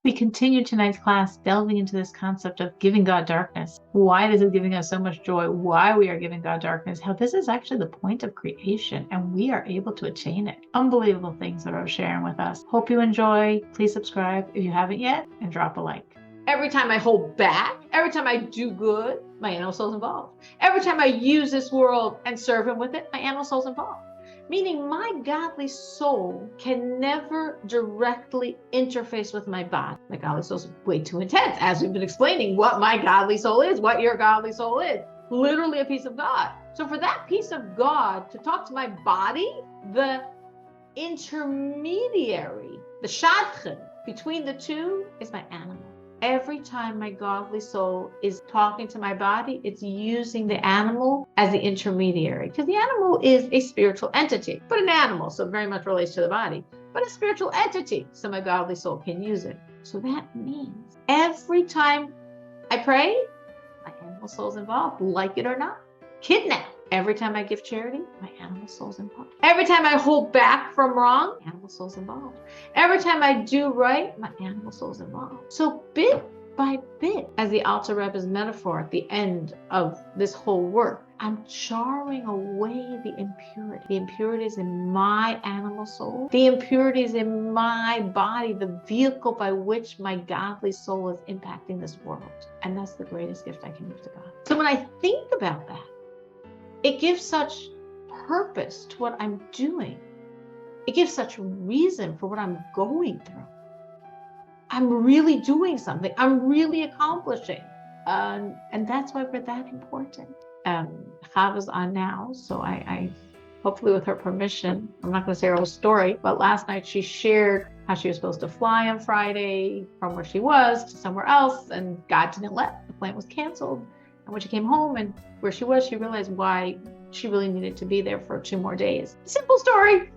We continue tonight's class delving into this concept of giving God darkness. Why is it giving us so much joy? Why we are giving God darkness? How this is actually the point of creation and we are able to attain it. Unbelievable things that are sharing with us. Hope you enjoy. Please subscribe if you haven't yet and drop a like. Every time I hold back, every time I do good, my animal soul's involved. Every time I use this world and serve him with it, my animal soul's involved. Meaning my godly soul can never directly interface with my body. My godly soul is way too intense, as we've been explaining what my godly soul is, what your godly soul is. Literally a piece of God. So for that piece of God to talk to my body, the intermediary, the shadchan between the two is my animal. Every time my godly soul is talking to my body, it's using the animal as the intermediary, because the animal is a spiritual entity, but an animal, so very much relates to the body, but a spiritual entity, so my godly soul can use it. So that means every time I pray, my animal soul's involved, like it or not. Kidnap. Every time I give charity, my animal soul's involved. Every time I hold back from wrong, animal soul's involved. Every time I do right, my animal soul's involved. So bit by bit, as the Alter Rebbe's metaphor at the end of this whole work, I'm jarring away the impurity. The impurities in my animal soul, the impurities in my body, the vehicle by which my godly soul is impacting this world. And that's the greatest gift I can give to God. So when I think about that, it gives such purpose to what I'm doing. It gives such reason for what I'm going through. I'm really doing something. I'm really accomplishing. And that's why we're that important. Chava's on now, so I hopefully with her permission, I'm not going to say her whole story, but last night she shared how she was supposed to fly on Friday from where she was to somewhere else, and God didn't let. The flight was canceled. And when she came home and where she was, she realized why she really needed to be there for 2 more days. Simple story.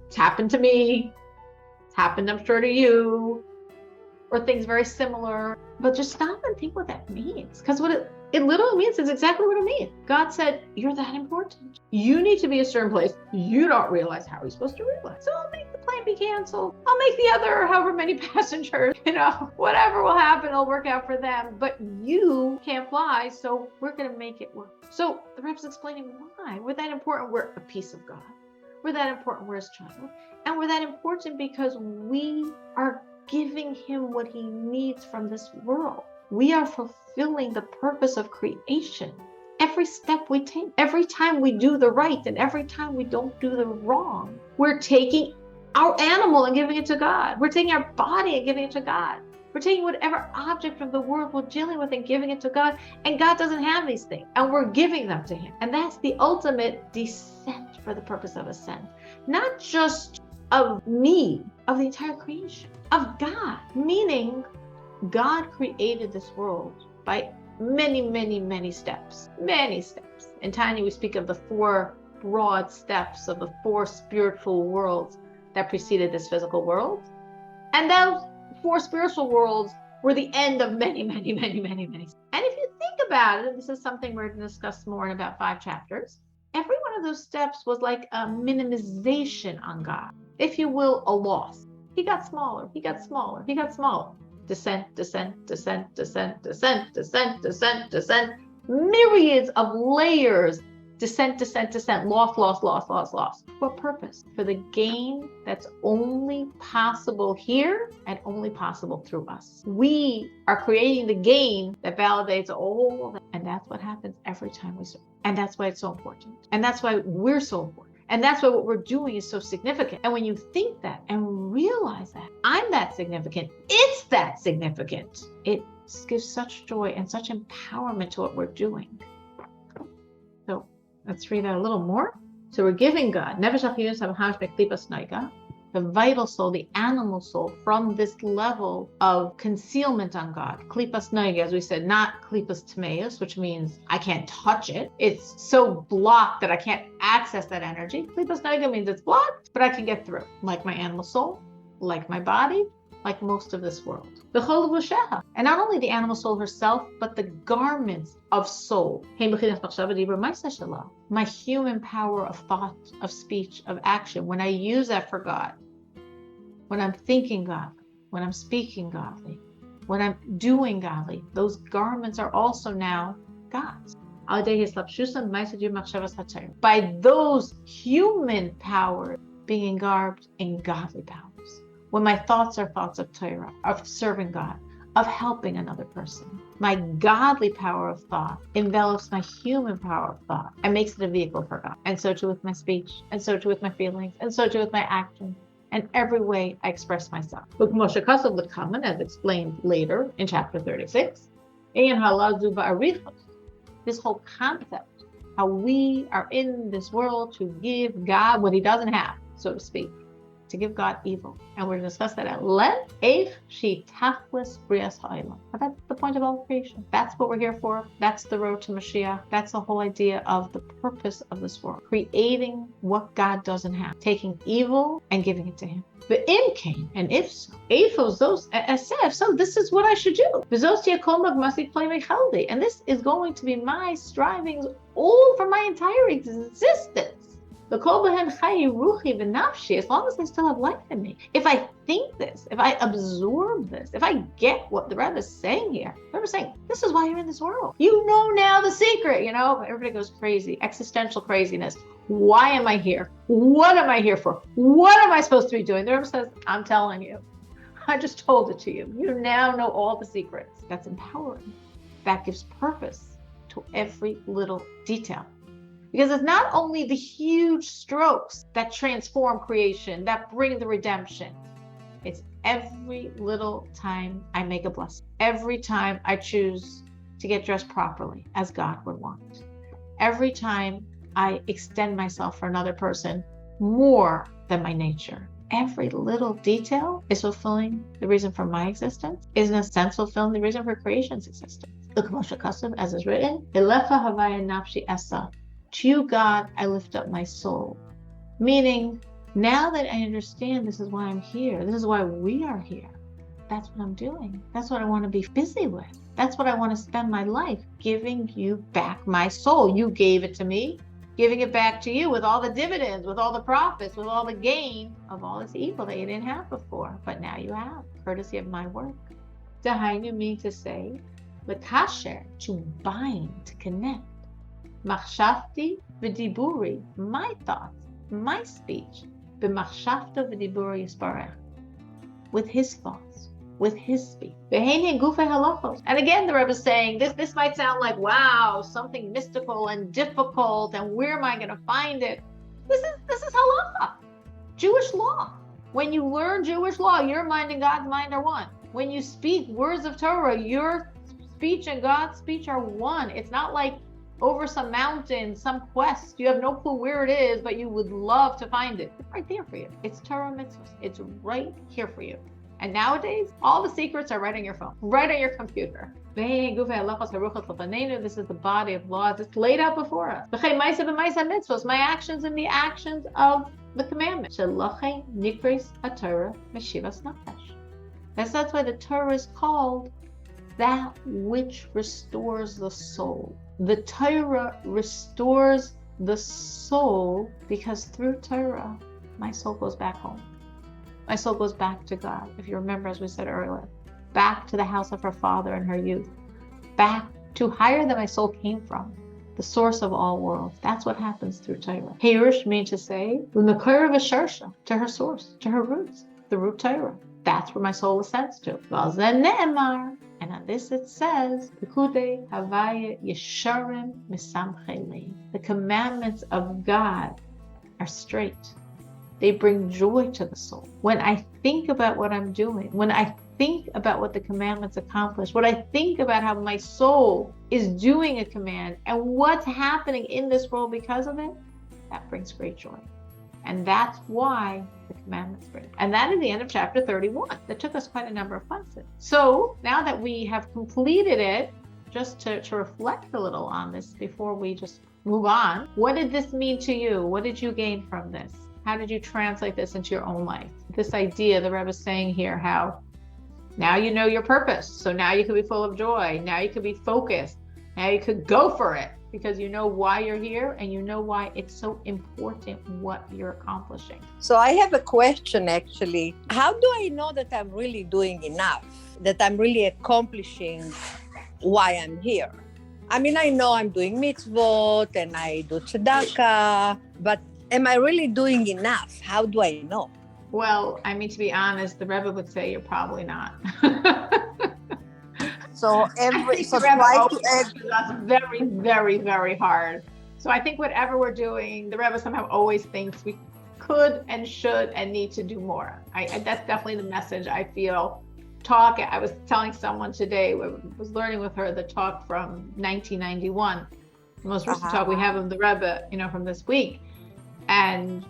It's happened to me. It's happened, I'm sure, to you. Or things very similar. But just stop and think what that means. Because what it literally means is exactly what it means. God said, you're that important. You need to be a certain place. You don't realize how you're supposed to realize. So I'll make the plane be canceled. I'll make the other however many passengers, whatever will happen, it'll work out for them. But you can't fly, so we're going to make it work. So the Rebbe's explaining why. We're that important. We're a piece of God. We're that important. We're his child. And we're that important because we are giving him what he needs from this world. We are fulfilling the purpose of creation. Every step we take, every time we do the right, and every time we don't do the wrong, we're taking our animal and giving it to God. We're taking our body and giving it to God. We're taking whatever object of the world we're dealing with and giving it to God. And God doesn't have these things. And we're giving them to him. And that's the ultimate descent for the purpose of ascent. Not just of me, of the entire creation, of God. Meaning, God created this world by many, many, many steps. Many steps. In Tanya, we speak of the 4 broad steps of the 4 spiritual worlds that preceded this physical world. And those 4 spiritual worlds were the end of many, many, many, many, many. And if you think about it, and this is something we're going to discuss more in about 5 chapters, every one of those steps was like a minimization on God. If you will, a loss. He got smaller, he got smaller, he got smaller. Descent, descent, descent, descent, descent, descent, descent, descent. Myriads of layers. Descent, descent, descent. Loss, loss, loss, loss, loss. What purpose? For the gain that's only possible here and only possible through us. We are creating the gain that validates all of that. And that's what happens every time we serve. And that's why it's so important. And that's why we're so important. And that's why what we're doing is so significant. And when you think that and realize that I'm that significant, it's that significant, it gives such joy and such empowerment to what we're doing. So let's read that a little more. So we're giving God, the vital soul, the animal soul, from this level of concealment on God. Klipas noiga, as we said, not klipas tmeus, which means I can't touch it. It's so blocked that I can't access that energy. Klipas noiga means it's blocked, but I can get through. Like my animal soul, like my body, like most of this world. The chol v'sheha, and not only the animal soul herself, but the garments of soul. My human power of thought, of speech, of action. When I use that for God, when I'm thinking God, when I'm speaking godly, when I'm doing godly, those garments are also now God's. By those human powers being garbed in godly powers. When my thoughts are thoughts of Torah, of serving God, of helping another person, my godly power of thought envelops my human power of thought and makes it a vehicle for God. And so too with my speech, and so too with my feelings, and so too with my actions, and every way I express myself. Look, Moshe Kassel, the common, as explained later in chapter 36, this whole concept, how we are in this world to give God what he doesn't have, so to speak, to give God evil. And we're going to discuss that at length. That's the point of all creation. That's what we're here for. That's the road to Mashiach. That's the whole idea of the purpose of this world. Creating what God doesn't have. Taking evil and giving it to him. But in Cain, and if so, so this is what I should do. And this is going to be my strivings over my entire existence. As long as I still have life in me. If I think this, if I absorb this, if I get what the Rebbe is saying here, the Rebbe is saying, this is why you're in this world. You know now the secret, everybody goes crazy, existential craziness. Why am I here? What am I here for? What am I supposed to be doing? The Rebbe says, I'm telling you. I just told it to you. You now know all the secrets. That's empowering. That gives purpose to every little detail. Because it's not only the huge strokes that transform creation, that bring the redemption. It's every little time I make a blessing. Every time I choose to get dressed properly, as God would want. Every time I extend myself for another person more than my nature. Every little detail is fulfilling the reason for my existence, is in a sense fulfilling the reason for creation's existence. Look, Moshe Kassel, as is written, Elecha havaya nafshi esa. To you, God, I lift up my soul. Meaning, now that I understand this is why I'm here, this is why we are here, that's what I'm doing. That's what I want to be busy with. That's what I want to spend my life, giving you back my soul. You gave it to me, giving it back to you with all the dividends, with all the profits, with all the gain of all this evil that you didn't have before. But now you have, courtesy of my work. Dahainu means to say, l'kasher, to bind, to connect. Machshavti v'diburi, my thoughts, my speech, b'machshavta v'diburi yisbarech, with his thoughts, with his speech. And again, the Rebbe is saying, this might sound like, wow, something mystical and difficult, and where am I going to find it? This is halacha, Jewish law. When you learn Jewish law, your mind and God's mind are one. When you speak words of Torah, your speech and God's speech are one. It's not like over some mountain, some quest. You have no clue where it is, but you would love to find it. It's right there for you. It's Torah mitzvahs. It's right here for you. And nowadays, all the secrets are right on your phone, right on your computer. This is the body of laws. It's laid out before us. My actions and the actions of the commandment. That's why the Torah is called that which restores the soul. The Torah restores the soul because through Torah, my soul goes back home. My soul goes back to God. If you remember, as we said earlier, back to the house of her father in her youth, back to higher than my soul came from, the source of all worlds. That's what happens through Torah. Hirush means to say, l'mekor v'sharsha, to her source, to her roots, the root Torah. That's where my soul ascends to. And on this it says, the commandments of God are straight. They bring joy to the soul. When I think about what I'm doing, when I think about what the commandments accomplish, when I think about how my soul is doing a command and what's happening in this world because of it, that brings great joy. And that's why the commandments bring. And that is the end of chapter 31. That took us quite a number of classes. So now that we have completed it, just to reflect a little on this before we just move on, what did this mean to you? What did you gain from this? How did you translate this into your own life? This idea the Rebbe is saying here, how now you know your purpose. So now you can be full of joy. Now you can be focused. Now you could go for it. because you know why you're here and you know why it's so important what you're accomplishing. So I have a question actually. How do I know that I'm really doing enough? That I'm really accomplishing why I'm here? I mean, I know I'm doing mitzvot and I do tzedakah, but am I really doing enough? How do I know? Well, I mean, to be honest, the Rebbe would say you're probably not. So try to that's very, very, very hard. So I think whatever we're doing, the Rebbe somehow always thinks we could and should and need to do more. That's definitely the message I feel. I was telling someone today, I was learning with her the talk from 1991, the most recent talk we have of the Rebbe, from this week. And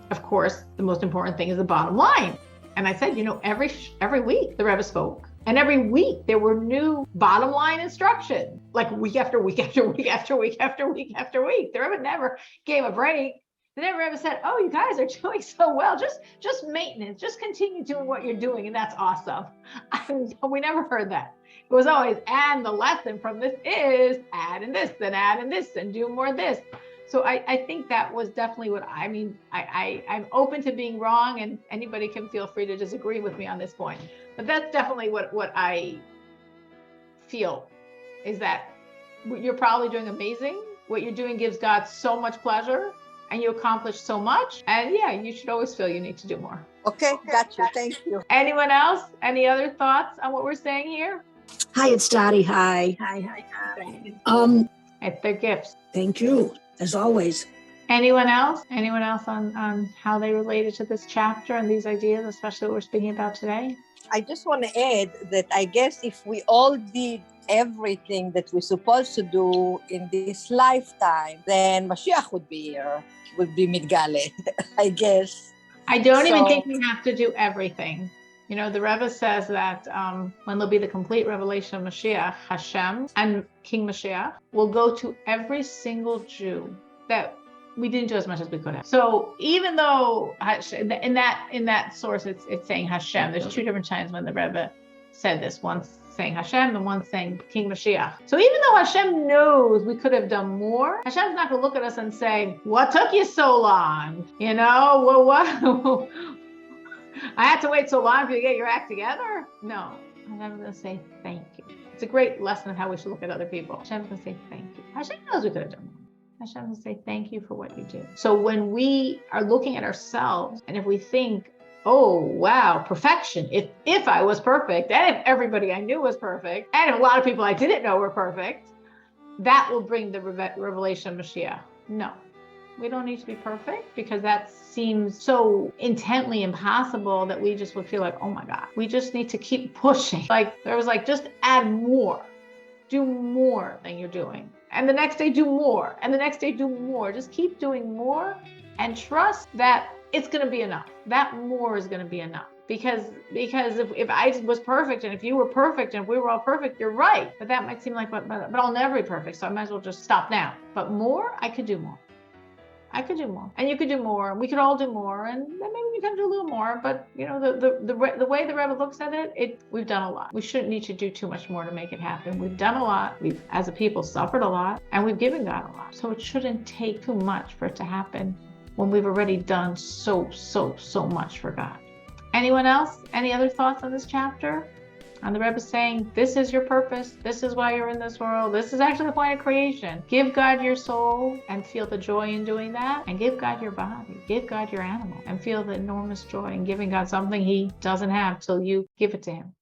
of course, the most important thing is the bottom line. And I said, every week the Rebbe spoke. And every week there were new bottom line instructions, like week after week after week after week after week after week. The Rebbe never gave a break. The Rebbe ever said, "Oh, you guys are doing so well. Just maintenance. Just continue doing what you're doing, and that's awesome." We never heard that. It was always, and the lesson from this is add in this, and do more of this. So I think that was definitely what I mean. I'm open to being wrong, and anybody can feel free to disagree with me on this point. But that's definitely what I feel, is that you're probably doing amazing. What you're doing gives God so much pleasure, and you accomplish so much. And yeah, you should always feel you need to do more. Okay, gotcha. Thank you. Anyone else? Any other thoughts on what we're saying here? Hi, it's Dottie. Hi. It's their gifts. Thank you, as always. Anyone else? Anyone else on how they related to this chapter and these ideas, especially what we're speaking about today? I just want to add that I guess if we all did everything that we're supposed to do in this lifetime, then Mashiach would be here, would be Midgale, I guess. I don't even think we have to do everything. The Rebbe says that when there'll be the complete revelation of Mashiach, Hashem and King Mashiach will go to every single Jew that we didn't do as much as we could have. So even though in that source it's saying Hashem, there's two different times when the Rebbe said this. One's saying Hashem and one's saying King Mashiach. So even though Hashem knows we could have done more, Hashem's not going to look at us and say, "What took you so long? Well, what? I had to wait so long for you to get your act together." No, Hashem's going to say thank you. It's a great lesson of how we should look at other people. Hashem's going to say thank you. Hashem knows we could have done more. Hashem will say thank you for what you did. So when we are looking at ourselves, and if we think, "Oh wow, perfection, if I was perfect, and if everybody I knew was perfect, and if a lot of people I didn't know were perfect," that will bring the revelation of Mashiach. No, we don't need to be perfect, because that seems so intently impossible that we just would feel like, oh my God, we just need to keep pushing. Just add more, do more than you're doing. And the next day do more, and the next day do more. Just keep doing more and trust that it's going to be enough. That more is going to be enough. Because if I was perfect, and if you were perfect, and if we were all perfect, you're right. But that might seem like, but I'll never be perfect, so I might as well just stop now. But more, I could do more. I could do more, and you could do more, and we could all do more, and then maybe we can do a little more. But the way the Rebbe looks at it, we've done a lot. We shouldn't need to do too much more to make it happen. We've done a lot. We've, as a people, suffered a lot, and we've given God a lot. So it shouldn't take too much for it to happen when we've already done so much for God. Anyone else? Any other thoughts on this chapter? And the Rebbe is saying, this is your purpose. This is why you're in this world. This is actually the point of creation. Give God your soul and feel the joy in doing that. And give God your body. Give God your animal and feel the enormous joy in giving God something he doesn't have till you give it to him.